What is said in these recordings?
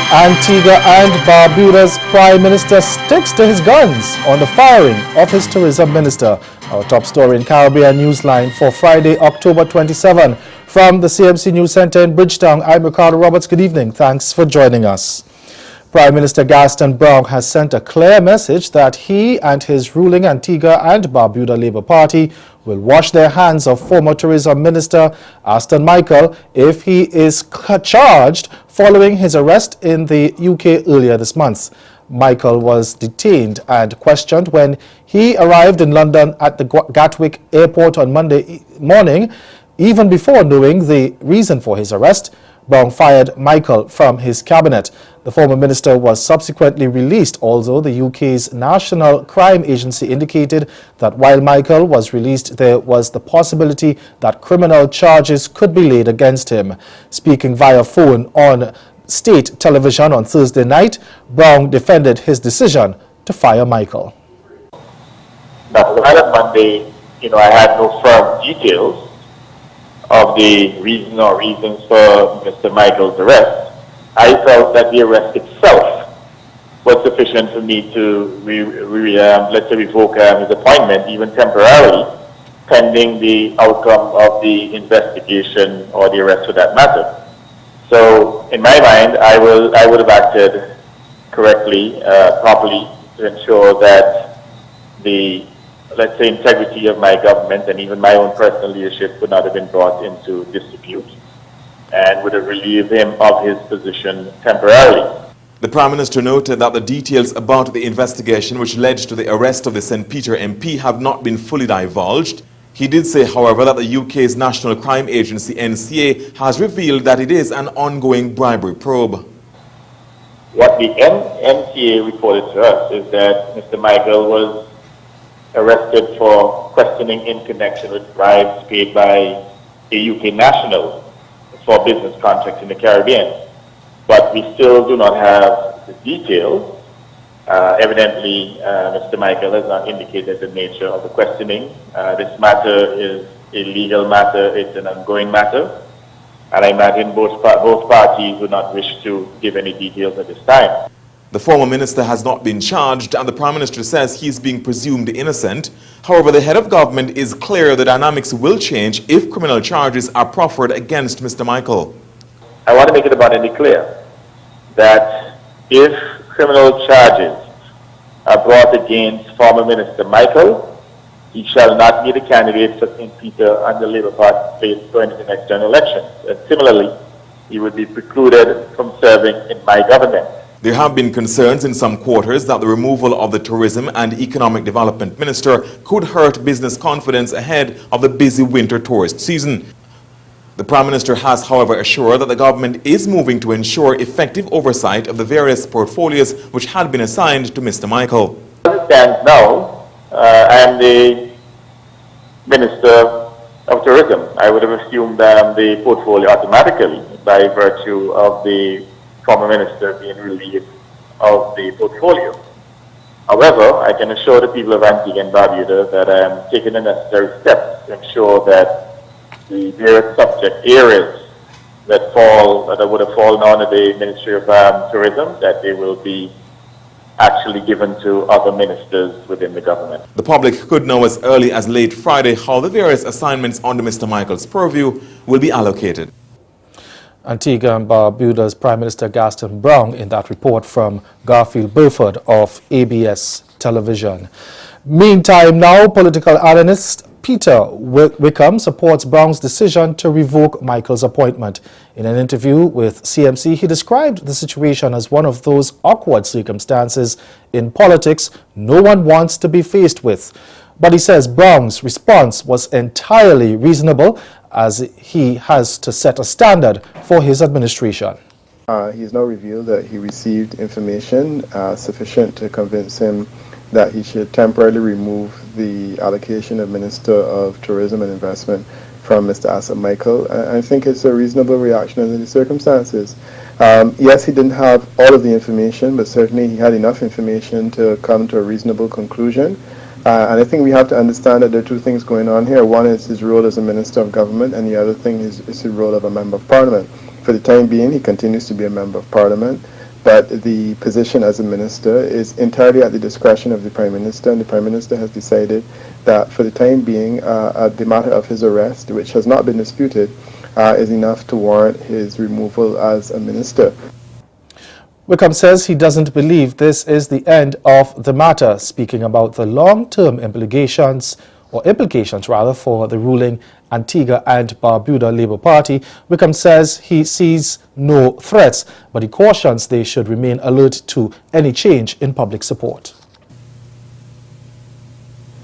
Antigua and Barbuda's Prime Minister sticks to his guns on the firing of his tourism minister. Our top story in Caribbean Newsline for Friday, October 27. From the CMC News Center in Bridgetown, I'm Ricardo Roberts. Good evening. Thanks for joining us. Prime Minister Gaston Browne has sent a clear message that he and his ruling Antigua and Barbuda Labour Party will wash their hands of former Tourism Minister Aston Michael if he is charged following his arrest in the UK earlier this month. Michael was detained and questioned when he arrived in London at the Gatwick Airport on Monday morning. Even before knowing the reason for his arrest, Browne fired Michael from his cabinet. The former minister was subsequently released, although the UK's National Crime Agency indicated that while Michael was released, there was the possibility that criminal charges could be laid against him. Speaking via phone on state television on Thursday night, Browne defended his decision to fire Michael. Now, right on Monday, I had no firm details of the reason or reasons for Mr. Michael's arrest. I felt that the arrest itself was sufficient for me to, let's say, revoke his appointment, even temporarily, pending the outcome of the investigation or the arrest for that matter. So, in my mind, I would have acted correctly, properly, to ensure that the, let's say, integrity of my government and even my own personal leadership would not have been brought into disrepute and would have relieved him of his position temporarily. The Prime Minister noted that the details about the investigation which led to the arrest of the St. Peter MP have not been fully divulged. He did say, however, that the UK's National Crime Agency, NCA, has revealed that it is an ongoing bribery probe. What the NCA reported to us is that Mr. Michael was arrested for questioning in connection with bribes paid by a UK national for business contracts in the Caribbean. But we still do not have the details. Evidently, Mr. Michael has not indicated the nature of the questioning. This matter is a legal matter, it's an ongoing matter, and I imagine both parties would not wish to give any details at this time. The former minister has not been charged, and the Prime Minister says he is being presumed innocent. However, the head of government is clear the dynamics will change if criminal charges are proffered against Mr. Michael. I want to make it abundantly clear that if criminal charges are brought against former Minister Michael, he shall not be the candidate for St. Peter and the Labour Party going into the next general election. And similarly, he would be precluded from serving in my government. There have been concerns in some quarters that the removal of the Tourism and Economic Development Minister could hurt business confidence ahead of the busy winter tourist season. The Prime Minister has, however, assured that the government is moving to ensure effective oversight of the various portfolios which had been assigned to Mr. Michael. As it stands now, I am the Minister of Tourism. I would have assumed the portfolio automatically by virtue of the former minister being relieved of the portfolio. However, I can assure the people of Antigua and Barbuda that I am taking the necessary steps to ensure that the various subject areas that would have fallen under the Ministry of Tourism, that they will be actually given to other ministers within the government. The public could know as early as late Friday how the various assignments under Mr. Michael's purview will be allocated. Antigua and Barbuda's Prime Minister Gaston Browne in that report from Garfield Burford of ABS Television. Meantime, now political analyst Peter Wickham supports Browne's decision to revoke Michael's appointment. In an interview with CMC, he described the situation as one of those awkward circumstances in politics no one wants to be faced with. But he says Browne's response was entirely reasonable, as he has to set a standard for his administration. He has now revealed that he received information sufficient to convince him that he should temporarily remove the allocation of Minister of Tourism and Investment from Mr. Aston Michael. I think it's a reasonable reaction under the circumstances. Yes, he didn't have all of the information, but certainly he had enough information to come to a reasonable conclusion. And I think we have to understand that there are two things going on here. One is his role as a Minister of Government, and the other thing is his role of a Member of Parliament. For the time being, he continues to be a Member of Parliament. but the position as a minister is entirely at the discretion of the Prime Minister, and the Prime Minister has decided that for the time being, the matter of his arrest, which has not been disputed, is enough to warrant his removal as a minister. Wickham says he doesn't believe this is the end of the matter, speaking about the long-term implications for the ruling Antigua and Barbuda Labour Party. Wickham says he sees no threats, but he cautions they should remain alert to any change in public support.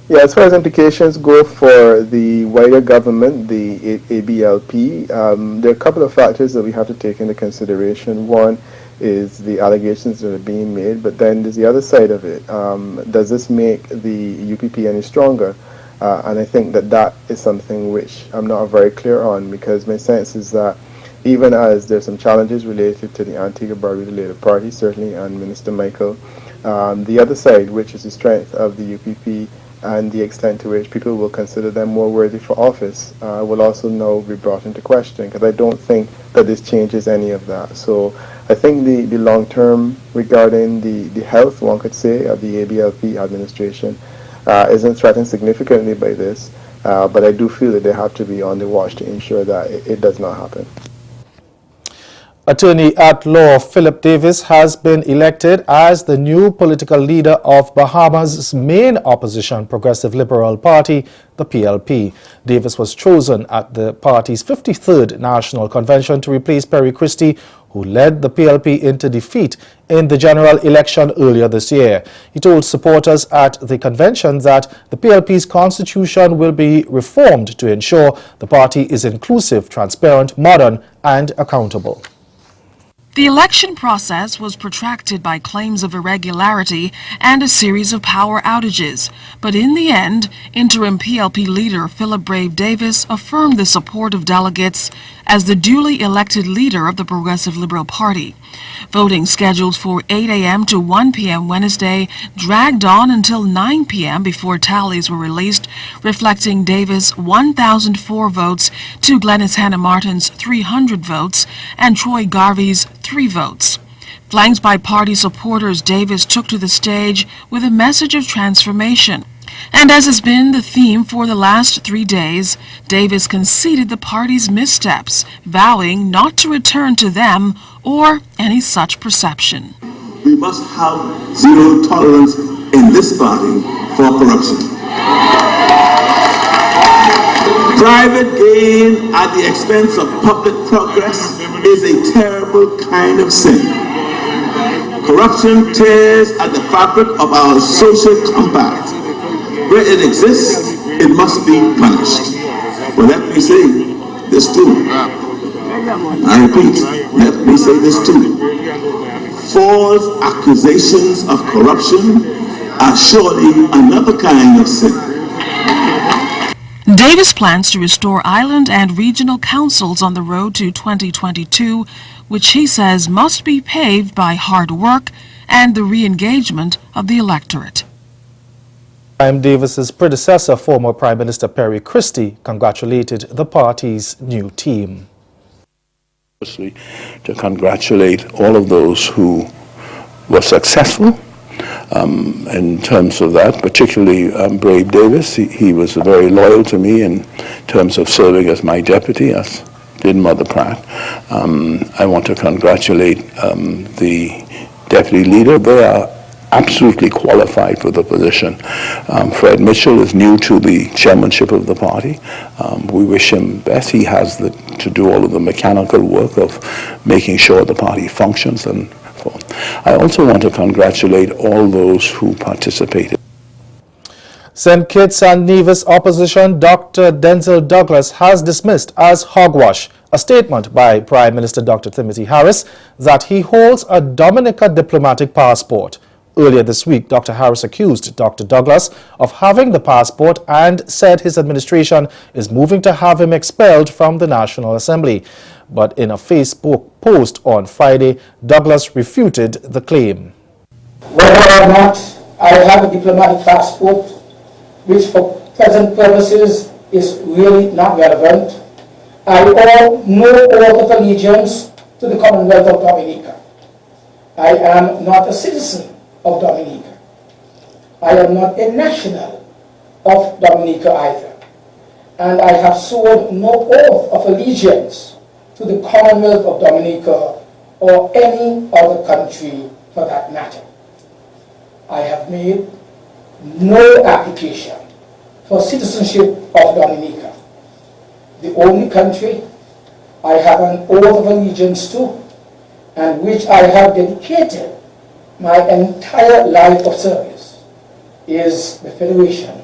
Yeah, as far as implications go for the wider government, the ABLP, there are a couple of factors that we have to take into consideration. One is the allegations that are being made, but then there's the other side of it. Does this make the UPP any stronger? And I think that is something which I'm not very clear on, because my sense is that even as there's some challenges related to the Antigua-Barbuda Labour Party, certainly, and Minister Michael, the other side, which is the strength of the UPP and the extent to which people will consider them more worthy for office, will also now be brought into question, because I don't think that this changes any of that. So I think the long term regarding the health, one could say, of the ABLP administration isn't threatened significantly by this, but I do feel that they have to be on the watch to ensure that it does not happen. Attorney at law Philip Davis has been elected as the new political leader of Bahamas' main opposition Progressive Liberal Party, the PLP. Davis was chosen at the party's 53rd National Convention to replace Perry Christie, who led the PLP into defeat in the general election earlier this year. He told supporters at the convention that the PLP's constitution will be reformed to ensure the party is inclusive, transparent, modern, and accountable. The election process was protracted by claims of irregularity and a series of power outages, but in the end, interim PLP leader Philip Brave Davis affirmed the support of delegates as the duly elected leader of the Progressive Liberal Party. Voting scheduled for 8 a.m. to 1 p.m. Wednesday dragged on until 9 p.m. before tallies were released, reflecting Davis' 1,004 votes to Glenys Hannah Martin's 300 votes and Troy Garvey's 3 votes. Flanked by party supporters, Davis took to the stage with a message of transformation. And as has been the theme for the last 3 days, Davis conceded the party's missteps, vowing not to return to them or any such perception. We must have zero tolerance in this party for corruption. Private gain at the expense of public progress is a terrible kind of sin. Corruption tears at the fabric of our social compact. Where it exists, it must be punished. But let me say this too. I repeat, let me say this too. False accusations of corruption are surely another kind of sin. Davis plans to restore island and regional councils on the road to 2022, which he says must be paved by hard work and the re-engagement of the electorate. Davis's predecessor, former Prime Minister Perry Christie, congratulated the party's new team. To congratulate all of those who were successful in terms of that, particularly Brave Davis. He was very loyal to me in terms of serving as my deputy, as did Mother Pratt. I want to congratulate the deputy leader. They are absolutely qualified for the position. Fred Mitchell is new to the chairmanship of the party. We wish him best. He has to do all of the mechanical work of making sure the party functions. And I also want to congratulate all those who participated. St. Kitts and Nevis opposition Dr. Denzel Douglas has dismissed as hogwash a statement by Prime Minister Dr. Timothy Harris that he holds a Dominica diplomatic passport. Earlier this week, Dr. Harris accused Dr. Douglas of having the passport and said his administration is moving to have him expelled from the National Assembly. But in a Facebook post on Friday, Douglas refuted the claim. Whether or not I have a diplomatic passport, which for present purposes is really not relevant, I owe no oath of allegiance to the Commonwealth of Dominica. I am not a citizen of Dominica. I am not a national of Dominica either. And I have sworn no oath of allegiance to the Commonwealth of Dominica or any other country for that matter. I have made no application for citizenship of Dominica. The only country I have an oath of allegiance to and which I have dedicated my entire life of service is the Federation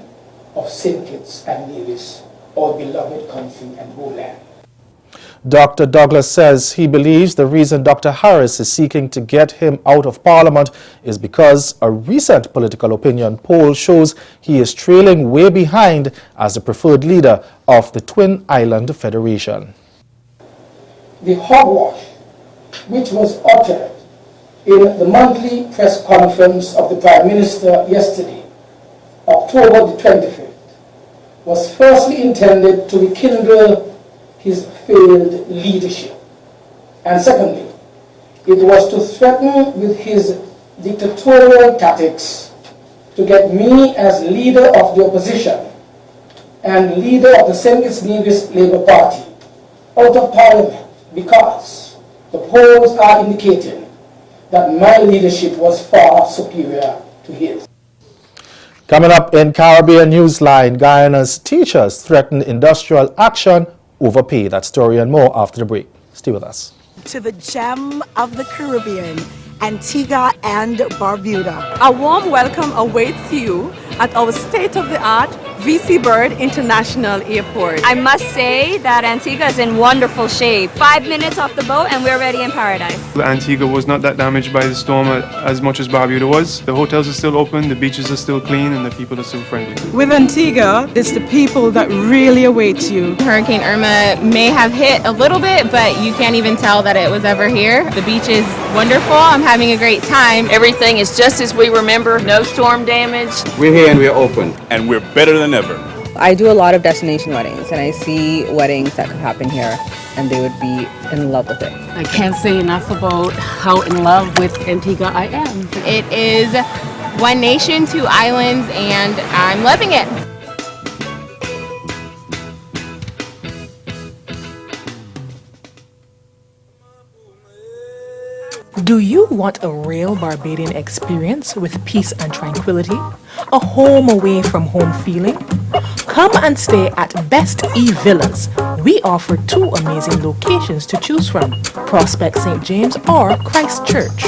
of St. Kitts and Nevis, our beloved country and homeland. Dr. Douglas says he believes the reason Dr. Harris is seeking to get him out of Parliament is because a recent political opinion poll shows he is trailing way behind as the preferred leader of the Twin Island Federation. The hogwash which was uttered in the monthly press conference of the Prime Minister yesterday, October the 25th, was firstly intended to rekindle his failed leadership. And secondly, it was to threaten with his dictatorial tactics to get me as leader of the opposition and leader of the St. Kitts Nevis Labour Party out of Parliament because the polls are indicating that my leadership was far superior to his. Coming up in Caribbean Newsline, Guyana's teachers threaten industrial action over pay. That story and more after the break. Stay with us. To the gem of the Caribbean, Antigua and Barbuda. A warm welcome awaits you at our state-of-the-art VC Bird International Airport. I must say that Antigua is in wonderful shape. 5 minutes off the boat and we're already in paradise. Antigua was not that damaged by the storm as much as Barbuda was. The hotels are still open, the beaches are still clean, and the people are still friendly. With Antigua, it's the people that really await you. Hurricane Irma may have hit a little bit, but you can't even tell that it was ever here. The beach is wonderful. I'm having a great time. Everything is just as we remember. No storm damage. We're here and we're open. And we're better than ever. I do a lot of destination weddings, and I see weddings that could happen here, and they would be in love with it. I can't say enough about how in love with Antigua I am. It is one nation, two islands, and I'm loving it. Do you want a real Barbadian experience with peace and tranquility? A home away from home feeling? Come and stay at Best E Villas. We offer 2 amazing locations to choose from, Prospect St. James or Christchurch.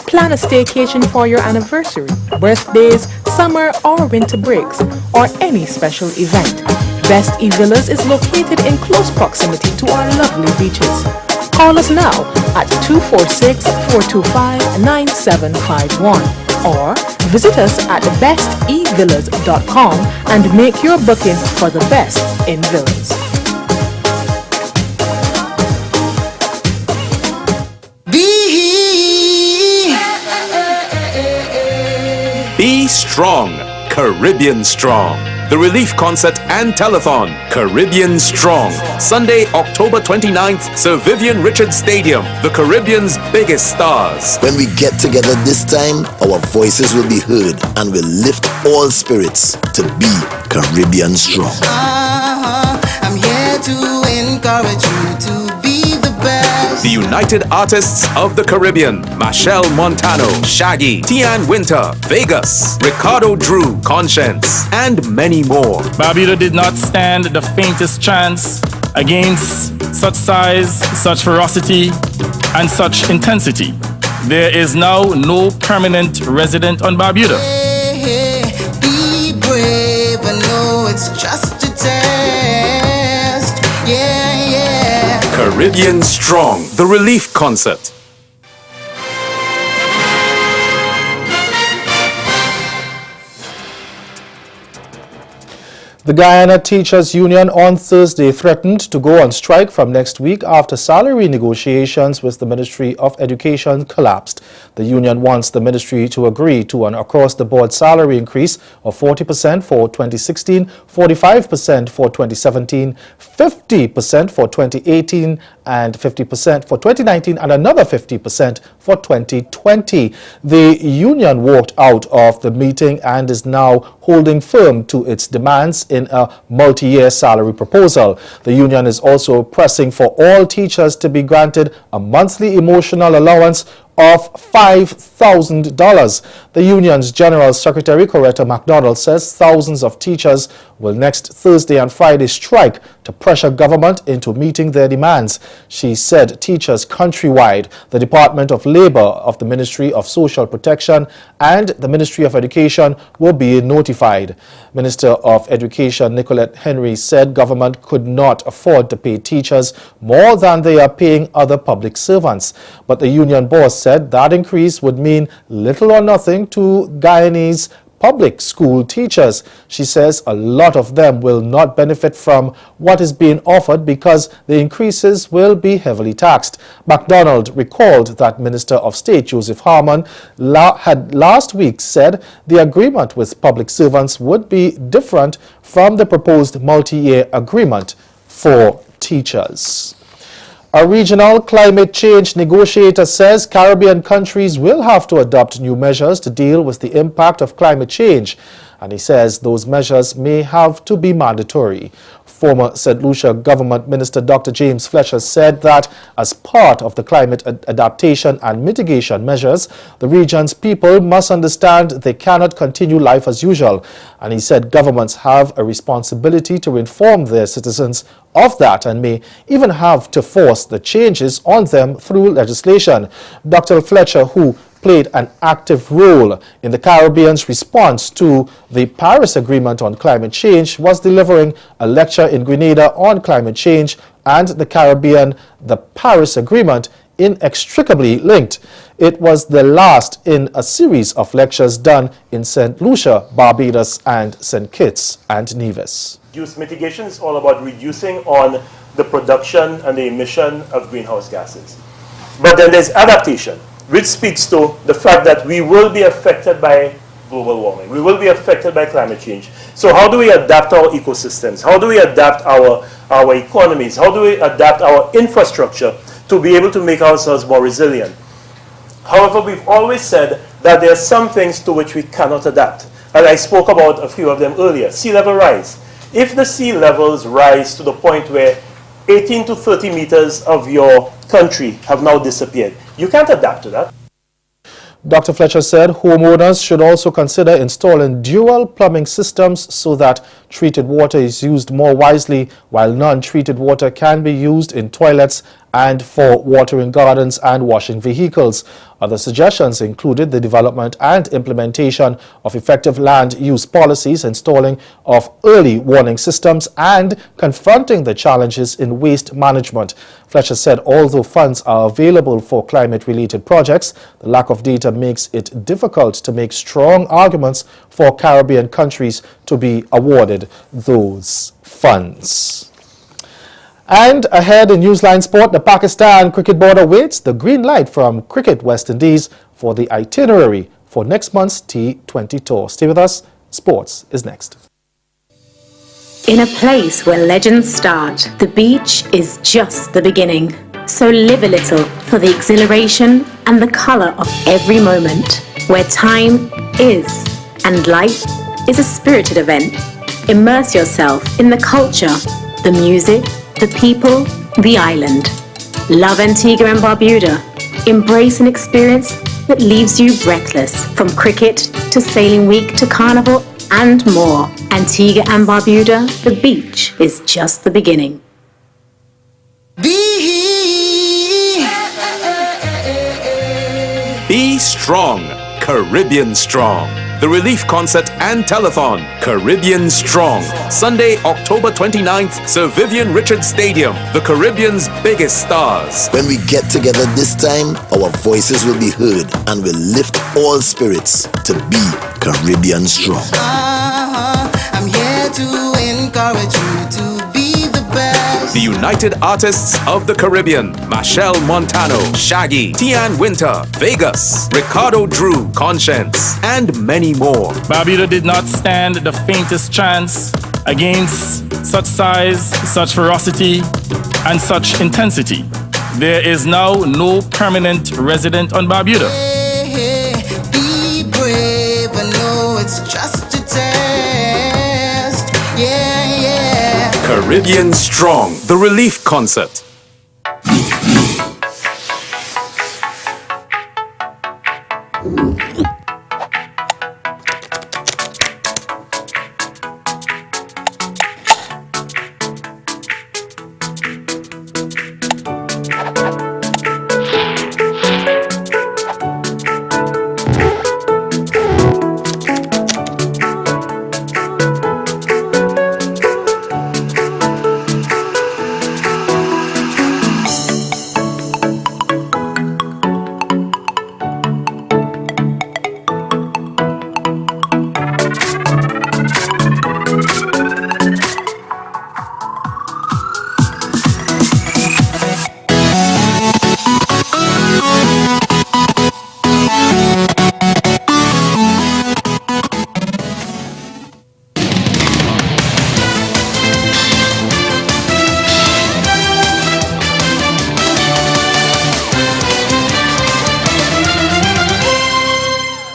Plan a staycation for your anniversary, birthdays, summer or winter breaks, or any special event. Best E Villas is located in close proximity to our lovely beaches. Call us now at 246-425-9751 or visit us at bestevillas.com and make your booking for the best in villas. Be strong, Caribbean Strong. The Relief Concert and Telethon, Caribbean Strong. Sunday, October 29th, Sir Vivian Richards Stadium, the Caribbean's biggest stars. When we get together this time, our voices will be heard and will lift all spirits to be Caribbean Strong. I'm here to encourage you to be the best. The United Artists of the Caribbean, Machelle Montano, Shaggy, Tian Winter, Vegas, Ricardo Drew, Conscience, and many more. Barbuda did not stand the faintest chance against such size, such ferocity, and such intensity. There is now no permanent resident on Barbuda. Hey, be brave, I know it's just a test. Yeah, yeah. Caribbean Strong, the Relief Concert. The Guyana Teachers Union on Thursday threatened to go on strike from next week after salary negotiations with the Ministry of Education collapsed. The union wants the ministry to agree to an across-the-board salary increase of 40% for 2016, 45% for 2017, 50% for 2018, and 50% for 2019, and another 50% for 2020. The union walked out of the meeting and is now holding firm to its demands in a multi-year salary proposal. The union is also pressing for all teachers to be granted a monthly emotional allowance of $5,000. The union's General Secretary, Coretta McDonald, says thousands of teachers will next Thursday and Friday strike to pressure government into meeting their demands. She said teachers countrywide, the Department of Labor of the Ministry of Social Protection and the Ministry of Education were being notified. Minister of Education Nicolette Henry said government could not afford to pay teachers more than they are paying other public servants. But the union boss said that increase would mean little or nothing to Guyanese public school teachers. She says a lot of them will not benefit from what is being offered because the increases will be heavily taxed. McDonald recalled that Minister of State Joseph Harmon had last week said the agreement with public servants would be different from the proposed multi-year agreement for teachers. A regional climate change negotiator says Caribbean countries will have to adopt new measures to deal with the impact of climate change, and he says those measures may have to be mandatory. Former St. Lucia Government Minister Dr. James Fletcher said that as part of the climate adaptation and mitigation measures, the region's people must understand they cannot continue life as usual. And he said governments have a responsibility to inform their citizens of that and may even have to force the changes on them through legislation. Dr. Fletcher, who played an active role in the Caribbean's response to the Paris Agreement on climate change, was delivering a lecture in Grenada on climate change and the Caribbean, the Paris Agreement, inextricably linked. It was the last in a series of lectures done in St. Lucia, Barbados, and St. Kitts and Nevis. Reduce mitigation is all about reducing on the production and the emission of greenhouse gases. But then there's adaptation, which speaks to the fact that we will be affected by global warming. We will be affected by climate change. So how do we adapt our ecosystems? How do we adapt our economies? How do we adapt our infrastructure to be able to make ourselves more resilient? However, we've always said that there are some things to which we cannot adapt. And I spoke about a few of them earlier. Sea level rise. If the sea levels rise to the point where 18 to 30 meters of your country have now disappeared, you can't adapt to that. Dr. Fletcher said homeowners should also consider installing dual plumbing systems so that treated water is used more wisely, while non-treated water can be used in toilets and for watering gardens and washing vehicles. Other suggestions included the development and implementation of effective land use policies, installing of early warning systems, and confronting the challenges in waste management. Fletcher said although funds are available for climate-related projects, the lack of data makes it difficult to make strong arguments for Caribbean countries to be awarded those funds. And ahead in Newsline Sport, the Pakistan Cricket Board awaits the green light from Cricket West Indies for the itinerary for next month's T20 tour. Stay with us. Sports is next. In a place where legends start, the beach is just the beginning. So live a little for the exhilaration and the color of every moment, where time is and life is a spirited event. Immerse yourself in the culture, the music, the people, the island. Love Antigua and Barbuda. Embrace an experience that leaves you breathless, from cricket to sailing week to carnival and more. Antigua and Barbuda, the beach is just the beginning. Be strong, Caribbean Strong. The Relief Concert and Telethon, Caribbean Strong. Sunday, October 29th, Sir Vivian Richards Stadium, the Caribbean's biggest stars. When we get together this time, our voices will be heard and will lift all spirits to be Caribbean Strong. I'm here to encourage you to be the best. The United Artists of the Caribbean, Machelle Montano, Shaggy, Tian Winter, Vegas, Ricardo Drew, Conscience, and many more. Barbuda did not stand the faintest chance against such size, such ferocity, and such intensity. There is now no permanent resident on Barbuda. Be brave, I know it's just a test. Yeah, yeah. Caribbean Strong, the relief concert.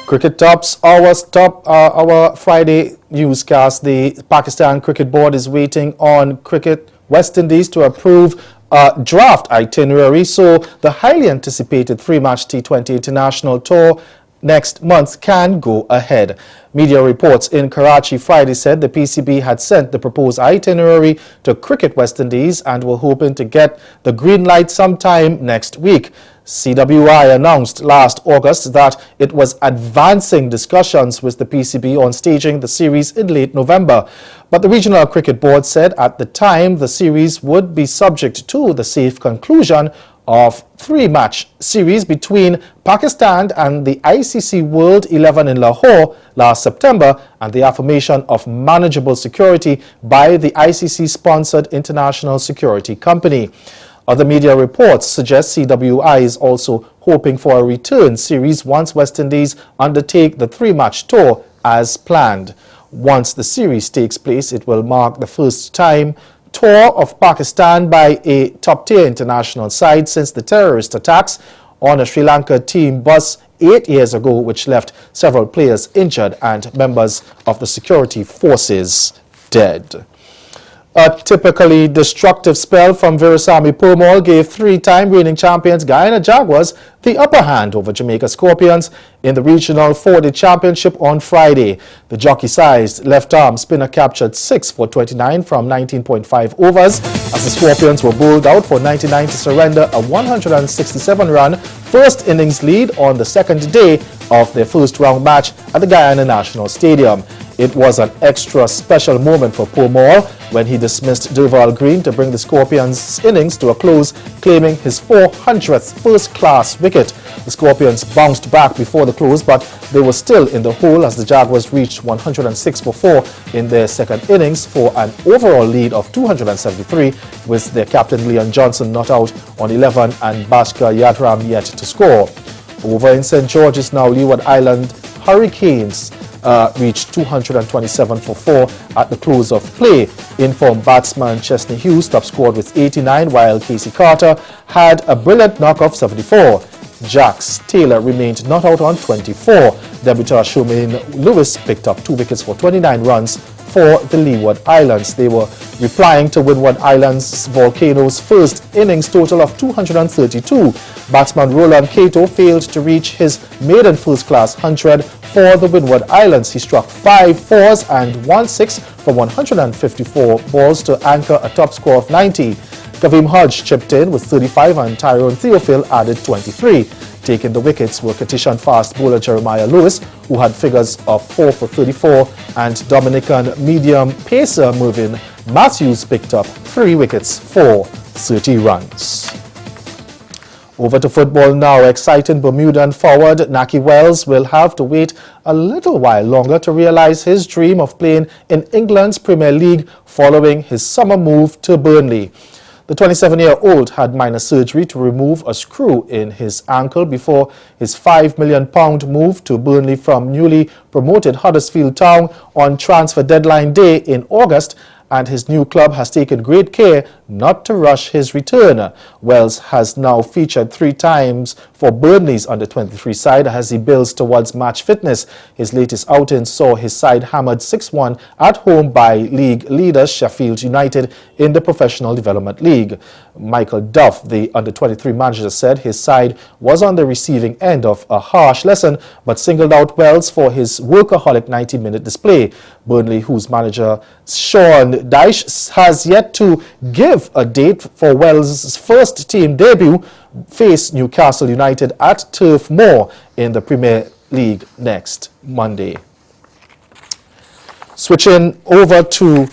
Cricket tops our Friday newscast. The Pakistan Cricket Board is waiting on Cricket West Indies to approve a draft itinerary, so the highly anticipated three-match T20 International Tour next month can go ahead. Media reports in Karachi Friday said the PCB had sent the proposed itinerary to Cricket West Indies and were hoping to get the green light sometime next week. CWI announced last August that it was advancing discussions with the PCB on staging the series in late November. But the Regional Cricket Board said at the time the series would be subject to the safe conclusion of three-match series between Pakistan and the ICC World 11 in Lahore last September and the affirmation of manageable security by the ICC-sponsored International Security Company. Other media reports suggest CWI is also hoping for a return series once West Indies undertake the three-match tour as planned. Once the series takes place, it will mark the first time tour of Pakistan by a top-tier international side since the terrorist attacks on a Sri Lanka team bus 8 years ago, which left several players injured and members of the security forces dead. A typically destructive spell from Virasamy Purmall gave three-time reigning champions Guyana Jaguars the upper hand over Jamaica Scorpions in the Regional 4-Day Championship on Friday. The jockey-sized left-arm spinner captured 6 for 29 from 19.5 overs as the Scorpions were bowled out for 99 to surrender a 167-run first innings lead on the second day of their first-round match at the Guyana National Stadium. It was an extra special moment for Purmall when he dismissed Durval Green to bring the Scorpions' innings to a close, claiming his 400th first-class wicket. The Scorpions bounced back before the close, but they were still in the hole as the Jaguars reached 106 for 4 in their second innings for an overall lead of 273, with their captain Leon Johnson not out on 11 and Bhaskar Yatram yet to score. Over in St. George's now, Leeward Island Hurricanes reached 227 for 4 at the close of play. Informed batsman Chesney Hughes top scored with 89, while Casey Carter had a brilliant knock of 74. Jax Taylor remained not out on 24. Debutant Shumaine Lewis picked up 2 wickets for 29 runs for the Leeward Islands. They were replying to Windward Islands Volcano's first innings total of 232. Batsman Roland Cato failed to reach his maiden first-class 100 for the Windward Islands. He struck 5 fours and 1 6 from 154 balls to anchor a top score of 90. Kaveem Hodge chipped in with 35 and Tyrone Theophil added 23. Taking the wickets were Katishan fast bowler Jeremiah Lewis, who had figures of 4 for 34, and Dominican medium pacer Mervyn Matthews picked up 3 wickets for 30 runs. Over to football now. Exciting Bermudan forward Naki Wells will have to wait a little while longer to realize his dream of playing in England's Premier League following his summer move to Burnley. The 27-year-old had minor surgery to remove a screw in his ankle before his £5 million move to Burnley from newly promoted Huddersfield Town on transfer deadline day in August, and his new club has taken great care not to rush his return. Wells has now featured 3 times for Burnley's under-23 side as he builds towards match fitness. His latest outing saw his side hammered 6-1 at home by league leaders Sheffield United in the Professional Development League. Michael Duff, the under-23 manager, said his side was on the receiving end of a harsh lesson, but singled out Wells for his workaholic 90-minute display. Burnley, whose manager Sean Dyche has yet to give a date for Wells' first team debut, face Newcastle United at Turf Moor in the Premier League next Monday. Switching over to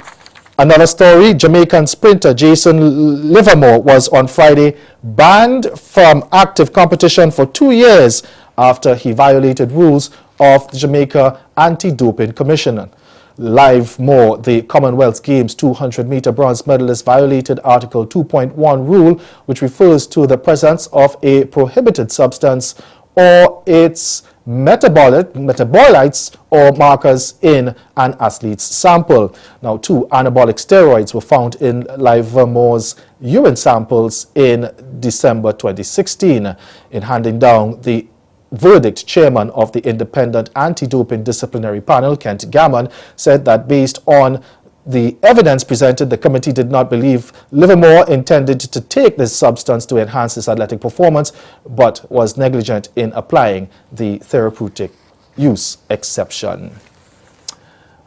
another story, Jamaican sprinter Jason Livermore was on Friday banned from active competition for 2 years after he violated rules of the Jamaica Anti-Doping Commission. Livermore, the Commonwealth Games 200-meter bronze medalist, violated Article 2.1 rule, which refers to the presence of a prohibited substance or its metabolites or markers in an athlete's sample. Now, 2 anabolic steroids were found in Livermore's urine samples in December 2016. In handing down the verdict, chairman of the Independent Anti-Doping Disciplinary Panel, Kent Gammon, said that based on the evidence presented, the committee did not believe Livermore intended to take this substance to enhance his athletic performance, but was negligent in applying the therapeutic use exception.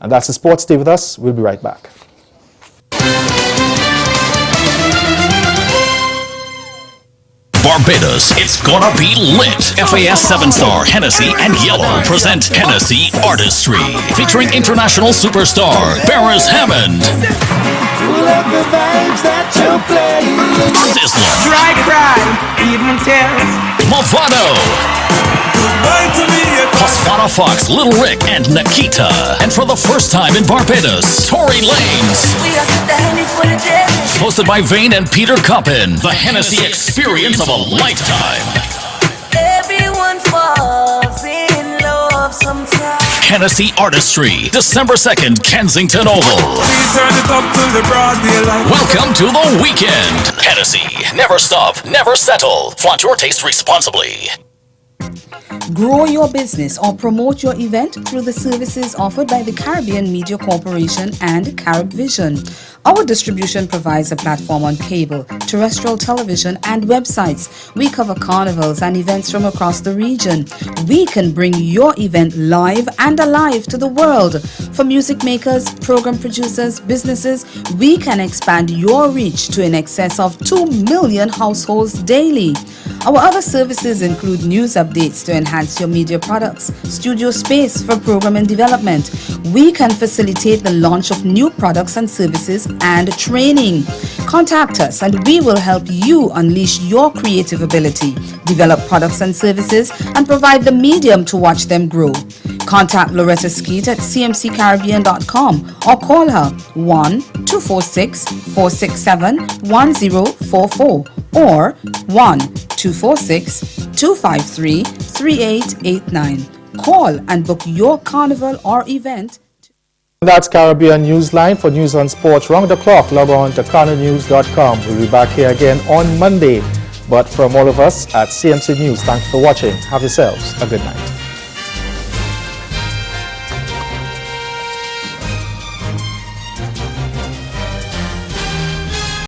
And that's the sports. Stay with us. We'll be right back. Barbados, it's gonna be lit. FAS 7-star Hennessy and Yellow present Hennessy Artistry, featuring international superstar Beres Hammond, Sizzler, Dry cry, even tears. Movado, Pasfana Fox, Little Rick, and Nikita. And for the first time in Barbados, Tory Lanez. Hosted by Vane and Peter Coppin, the Hennessy experience of a lifetime. Everyone falls in love sometimes. Hennessy Artistry, December 2nd, Kensington Oval. Welcome to the weekend. Hennessy, never stop, never settle. Flaunt your taste responsibly. Grow your business or promote your event through the services offered by the Caribbean Media Corporation and CaribVision. Our distribution provides a platform on cable, terrestrial television, and websites. We cover carnivals and events from across the region. We can bring your event live and alive to the world. For music makers, program producers, businesses, we can expand your reach to in excess of 2 million households daily. Our other services include news updates to enhance your media products, studio space for program and development. We can facilitate the launch of new products and services and training. Contact us and we will help you unleash your creative ability, develop products and services, and provide the medium to watch them grow. Contact Loretta Skeet at cmccaribbean.com or call her 1-246-467-1044 or 1-246-253-3889. Call and book your carnival or event. That's Caribbean Newsline. For news on sports round the clock, log on to CarnaNews.com. We'll be back here again on Monday. But from all of us at CMC News, thanks for watching. Have yourselves a good night.